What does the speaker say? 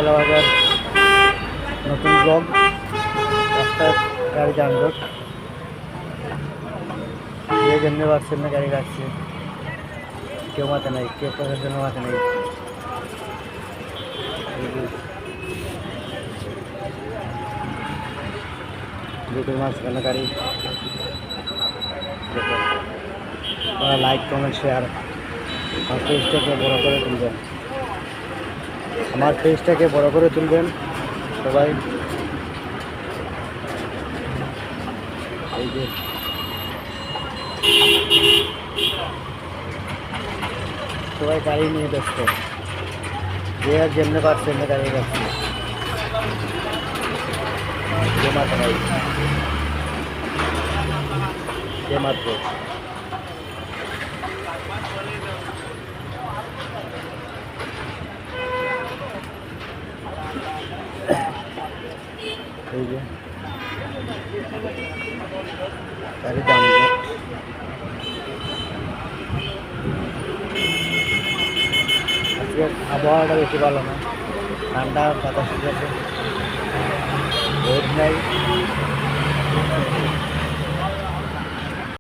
পয়লা বাজার নতুন ব্লগ। রাস্তার গাড়ি যানজট, যে জন্য পারছেন না গাড়ি রাখছে, কেউ মাথা নেই, কেউ প্রশাসনের মাথা নেই। দুটোর মাঝখানে গাড়ি। লাইক কমেন্ট শেয়ার, আমার পেজটাকে বড় করে তুলবেন, আমার পেজটাকে বড় করে তুলবেন সবাই। এই যে সবাই গাড়ি নিয়ে ব্যস্ত, যে আর যেমনি পারছেন না গাড়ি যাচ্ছে, যে মাত্র নাই, যে মাত্র এই যে গাড়ি যানজট। আজকে আবহাওয়াটা বেশি ভালো না, ঠান্ডা বাতাস আছে, রোদ নাই।